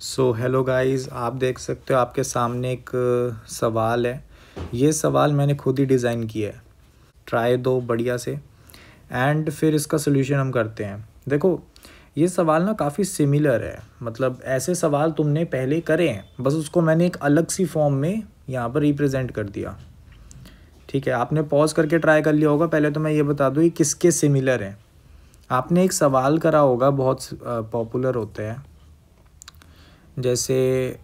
Hello guys, आप देख सकते हो आपके सामने एक सवाल है। ये सवाल मैंने खुद ही डिज़ाइन किया है। ट्राई दो बढ़िया से एंड फिर इसका सोल्यूशन हम करते हैं। देखो, ये सवाल ना काफ़ी सिमिलर है, मतलब ऐसे सवाल तुमने पहले करे हैं, बस उसको मैंने एक अलग सी फॉर्म में यहाँ पर रिप्रेजेंट कर दिया। ठीक है, आपने पॉज करके ट्राई कर लिया होगा। पहले तो मैं ये बता दूँ ये किसके सिमिलर हैं। आपने एक सवाल करा होगा, बहुत पॉपुलर होते हैं, जैसे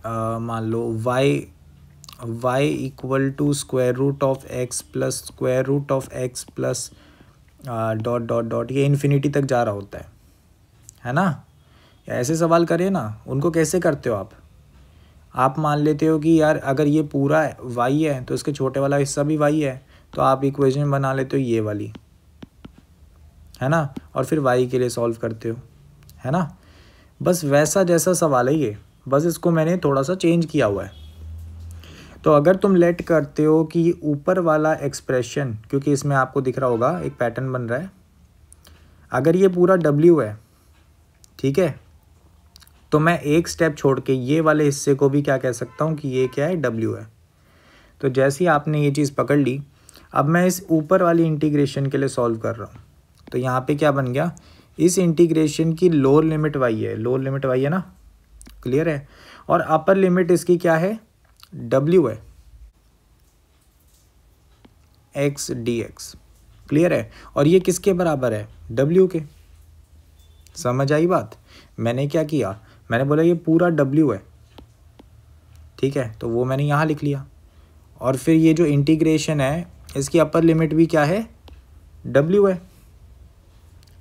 मान लो y equal to square root of x plus square root of x plus dot dot dot, ये इन्फिनिटी तक जा रहा होता है ना। ऐसे सवाल करें ना, उनको कैसे करते हो आप मान लेते हो कि यार अगर ये पूरा y है तो इसके छोटे वाला हिस्सा भी y है, तो आप इक्वेशन बना लेते हो ये वाली, है ना, और फिर y के लिए सॉल्व करते हो, है ना। बस वैसा जैसा सवाल है ये, बस इसको मैंने थोड़ा सा चेंज किया हुआ है। तो अगर तुम लेट करते हो कि ऊपर वाला एक्सप्रेशन, क्योंकि इसमें आपको दिख रहा होगा एक पैटर्न बन रहा है, अगर ये पूरा w है, ठीक है, तो मैं एक स्टेप छोड़ के ये वाले हिस्से को भी क्या कह सकता हूँ कि ये क्या है, w है। तो जैसे ही आपने ये चीज़ पकड़ ली, अब मैं इस ऊपर वाली इंटीग्रेशन के लिए सॉल्व कर रहा हूँ। तो यहाँ पे क्या बन गया, इस इंटीग्रेशन की लोअर लिमिट y है, लोअर लिमिट y है ना, क्लियर है, और अपर लिमिट इसकी क्या है, w है, x dx, क्लियर है। और ये किसके बराबर है, w के। समझ आई बात। मैंने क्या किया, मैंने बोला ये पूरा w है, ठीक है, तो वो मैंने यहाँ लिख लिया। और फिर ये जो इंटीग्रेशन है इसकी अपर लिमिट भी क्या है, w है,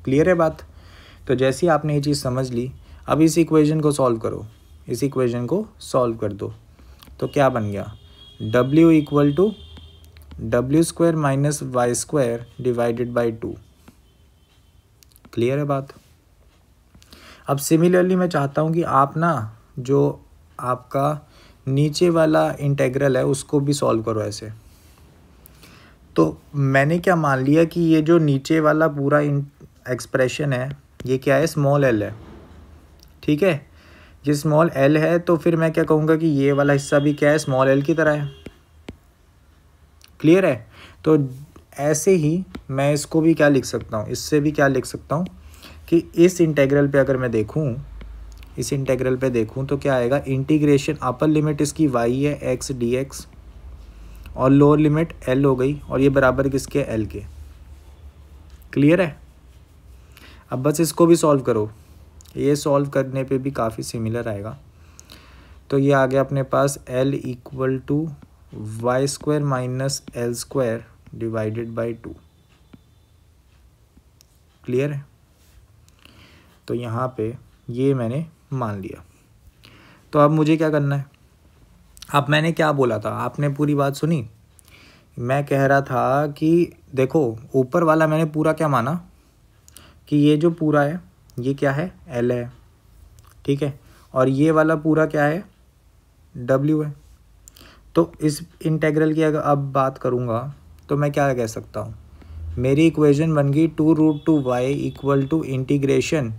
क्लियर है बात। तो जैसे ही आपने ये चीज़ समझ ली, अब इस इक्वेशन को सॉल्व करो, इस इक्वेशन को सॉल्व कर दो। तो क्या बन गया, w equal to W square minus Y square divided by 2, clear है बात। अब सिमिलरली मैं चाहता हूँ कि आप ना जो आपका नीचे वाला इंटेग्रल है उसको भी सॉल्व करो ऐसे। तो मैंने क्या मान लिया कि ये जो नीचे वाला पूरा एक्सप्रेशन है ये क्या है, स्मॉल l है, ठीक है। ये स्मॉल l है तो फिर मैं क्या कहूँगा कि ये वाला हिस्सा भी क्या है, स्मॉल l की तरह है, क्लियर है। तो ऐसे ही मैं इसको भी क्या लिख सकता हूँ, इससे भी क्या लिख सकता हूँ कि इस इंटेग्रल पे अगर मैं देखूँ, इस इंटेग्रल पे देखूँ तो क्या आएगा, इंटीग्रेशन अपर लिमिट इसकी y है x dx और लोअर लिमिट l हो गई, और ये बराबर किसके, l के, क्लियर है। अब बस इसको भी सॉल्व करो, ये सॉल्व करने पे भी काफ़ी सिमिलर आएगा। तो ये आ गया अपने पास l equal to Y square minus L square divided by 2, clear है। तो यहाँ पे ये मैंने मान लिया। तो अब मुझे क्या करना है, अब मैंने क्या बोला था, आपने पूरी बात सुनी। मैं कह रहा था कि देखो ऊपर वाला मैंने पूरा क्या माना कि ये जो पूरा है ये क्या है, l है, ठीक है, और ये वाला पूरा क्या है, w है। तो इस इंटेग्रल की अगर अब बात करूँगा तो मैं क्या कह सकता हूँ, मेरी इक्वेशन बन गई 2√2y equal to integration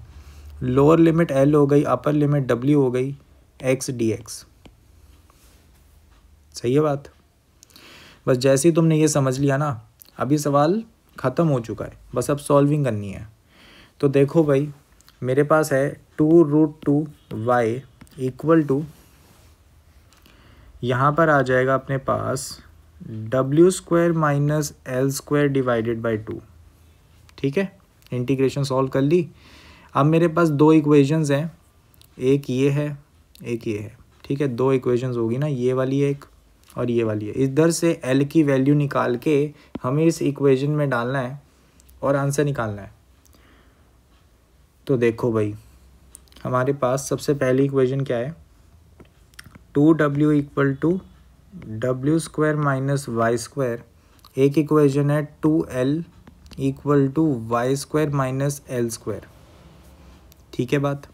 lower limit l हो गई, अपर लिमिट w हो गई, x dx। सही है बात। बस जैसे ही तुमने ये समझ लिया ना, अभी सवाल ख़त्म हो चुका है, बस अब सॉल्विंग करनी है। तो देखो भाई, मेरे पास है 2√2y इक्वल टू, यहाँ पर आ जाएगा अपने पास W square minus L square divided by 2, ठीक है। इंटीग्रेशन सॉल्व कर ली। अब मेरे पास दो इक्वेशंस हैं, एक ये है एक ये है, ठीक है, दो इक्वेशंस होगी ना, ये वाली एक और ये वाली है। इधर से एल की वैल्यू निकाल के हमें इस इक्वेशन में डालना है और आंसर निकालना है। तो देखो भाई, हमारे पास सबसे पहली इक्वेशन क्या है, 2w equal to W square minus Y square, एक इक्वेशन है 2l equal to Y square minus L square, ठीक है बात।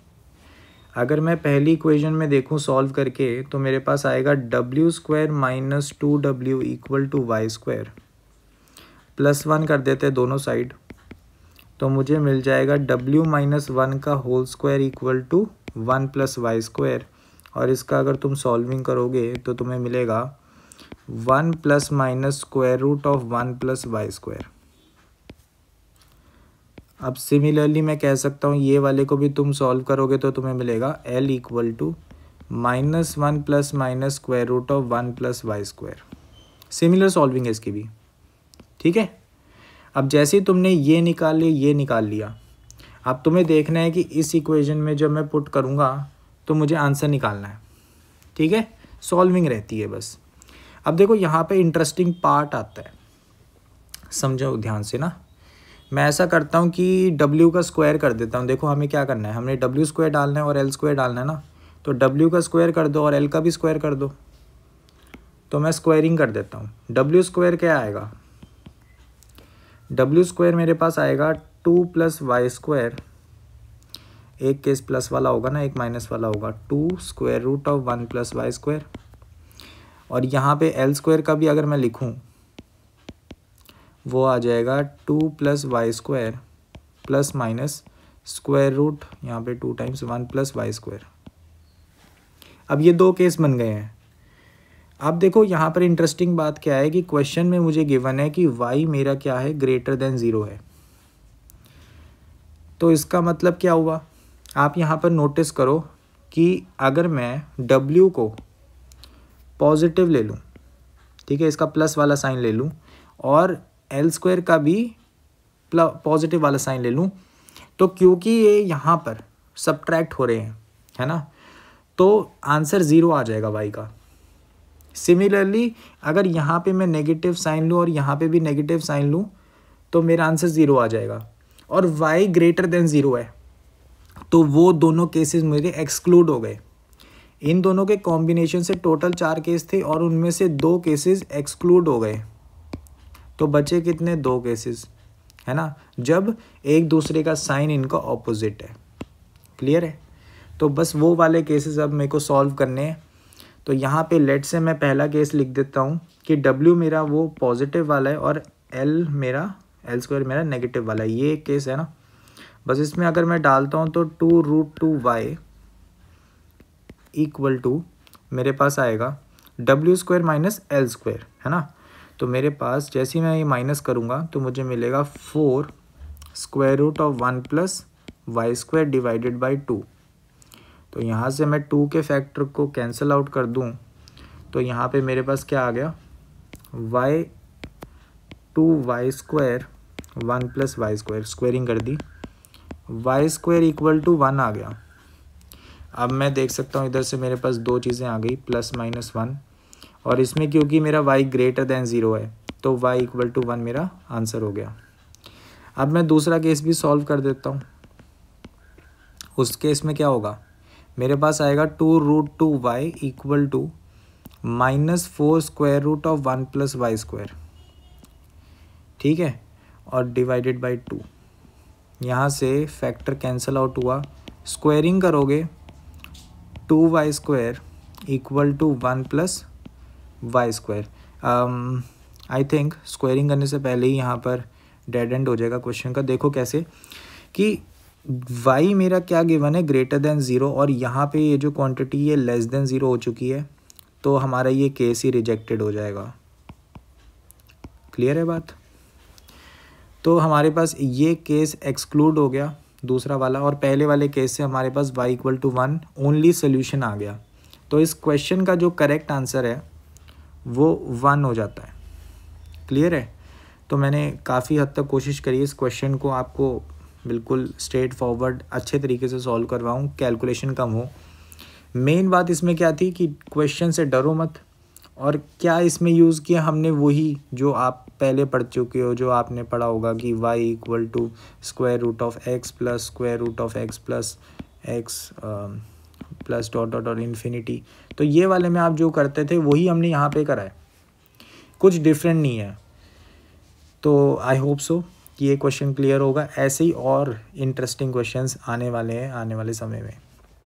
अगर मैं पहली इक्वेशन में देखूं सॉल्व करके तो मेरे पास आएगा W square minus 2w equal to Y square, +1 कर देते हैं दोनों साइड, तो मुझे मिल जाएगा w माइनस 1 का whole square equal to 1 + Y square, और इसका अगर तुम सॉल्विंग करोगे तो तुम्हें मिलेगा 1 plus minus square root of 1 plus Y square. अब सिमिलरली मैं कह सकता हूँ ये वाले को भी तुम सॉल्व करोगे तो तुम्हें मिलेगा L equal to -1 plus minus square root of 1 plus Y square. Similar solving है इसकी भी, ठीक है। अब जैसे ही तुमने ये निकाल लिया, ये निकाल लिया, अब तुम्हें देखना है कि इस इक्वेशन में जब मैं पुट करूँगा तो मुझे आंसर निकालना है, ठीक है। सॉल्विंग रहती है बस। अब देखो यहाँ पे इंटरेस्टिंग पार्ट आता है, समझो ध्यान से ना। मैं ऐसा करता हूँ कि W का स्क्वायर कर देता हूँ। देखो हमें क्या करना है, हमने W स्क्वायर डालना है और L स्क्वायर डालना है ना, तो W का स्क्वायर कर दो और L का भी स्क्वायर कर दो। तो मैं स्क्वायरिंग कर देता हूँ। W स्क्वायर क्या आएगा, W स्क्वायर मेरे पास आएगा 2 प्लस वाई स्क्वायर, एक केस प्लस वाला होगा ना, एक माइनस वाला होगा, 2 square root of 1 plus Y square. और यहाँ पे L स्क्वायर का भी अगर मैं लिखूँ वो आ जाएगा 2 plus Y square plus minus square root, यहाँ पे 2 टाइम्स 1 प्लस वाई स्क्वायर। अब ये दो केस बन गए हैं। अब देखो यहाँ पर इंटरेस्टिंग बात क्या है कि क्वेश्चन में मुझे गिवन है कि y मेरा क्या है, ग्रेटर देन 0 है। तो इसका मतलब क्या हुआ, आप यहाँ पर नोटिस करो कि अगर मैं w को पॉजिटिव ले लूँ, ठीक है, इसका प्लस वाला साइन ले लूँ, और L स्क्वायर का भी पॉजिटिव वाला साइन ले लूँ, तो क्योंकि ये यहाँ पर सब्ट्रैक्ट हो रहे हैं, है ना, तो आंसर 0 आ जाएगा y का। सिमिलरली अगर यहाँ पे मैं नेगेटिव साइन लूँ और यहाँ पे भी नेगेटिव साइन लूँ तो मेरा आंसर 0 आ जाएगा। और y ग्रेटर देन 0 है, तो वो दोनों केसेस मेरे एक्सक्लूड हो गए। इन दोनों के कॉम्बिनेशन से टोटल 4 केस थे और उनमें से 2 केसेस एक्सक्लूड हो गए। तो बचे कितने, 2 केसेस, है ना, जब एक दूसरे का साइन इनका ऑपोजिट है। क्लियर है। तो बस वो वाले केसेस अब मेरे को सॉल्व करने हैं। तो यहाँ पे लेट से मैं पहला केस लिख देता हूँ कि W मेरा वो पॉजिटिव वाला है और L स्क्वायर मेरा नेगेटिव वाला है। ये एक केस है ना। बस इसमें अगर मैं डालता हूँ तो 2√2y इक्वल टू मेरे पास आएगा W square minus L square, है ना। तो मेरे पास जैसे ही मैं ये माइनस करूँगा तो मुझे मिलेगा 4 square root of 1 plus Y square divided by 2। तो यहाँ से मैं 2 के फैक्टर को कैंसिल आउट कर दूँ तो यहाँ पे मेरे पास क्या आ गया, 2y square 1 plus Y square, squaring कर दी, वाई स्क्वायर इक्वल टू 1 आ गया। अब मैं देख सकता हूँ इधर से मेरे पास 2 चीज़ें आ गई, +-1, और इसमें क्योंकि मेरा y ग्रेटर देन 0 है तो y इक्वल टू 1 मेरा आंसर हो गया। अब मैं दूसरा केस भी सॉल्व कर देता हूँ। उस केस में क्या होगा, मेरे पास आएगा 2√2y equal to -4 square root of 1 plus Y square, ठीक है, और डिवाइडेड बाई 2। यहाँ से फैक्टर कैंसिल आउट हुआ, स्क्वायरिंग करोगे 2y square equal to 1 plus Y square. I think squaring करने से पहले ही यहाँ पर डेड एंड हो जाएगा क्वेश्चन का। देखो कैसे कि y मेरा क्या गिवन है, ग्रेटर देन 0, और यहाँ पे ये जो क्वांटिटी है लेस देन 0 हो चुकी है, तो हमारा ये केस ही रिजेक्टेड हो जाएगा। क्लियर है बात। तो हमारे पास ये केस एक्सक्लूड हो गया दूसरा वाला, और पहले वाले केस से हमारे पास y equal to 1 only solution आ गया। तो इस क्वेश्चन का जो करेक्ट आंसर है वो 1 हो जाता है। क्लियर है। तो मैंने काफ़ी हद तक कोशिश करी इस क्वेश्चन को आपको बिल्कुल स्ट्रेट फॉरवर्ड अच्छे तरीके से सॉल्व करवाऊँ, कैलकुलेशन कम हो। मेन बात इसमें क्या थी कि क्वेश्चन से डरो मत, और क्या इसमें यूज़ किया हमने, वही जो आप पहले पढ़ चुके हो, जो आपने पढ़ा होगा कि y equal to square root of x plus square root of x plus x plus dot dot और इन्फिनिटी। तो ये वाले में आप जो करते थे वही हमने यहाँ पे करा है, कुछ डिफरेंट नहीं है। तो आई होप सो कि ये क्वेश्चन क्लियर होगा। ऐसे ही और इंटरेस्टिंग क्वेश्चंस आने वाले हैं आने वाले समय में।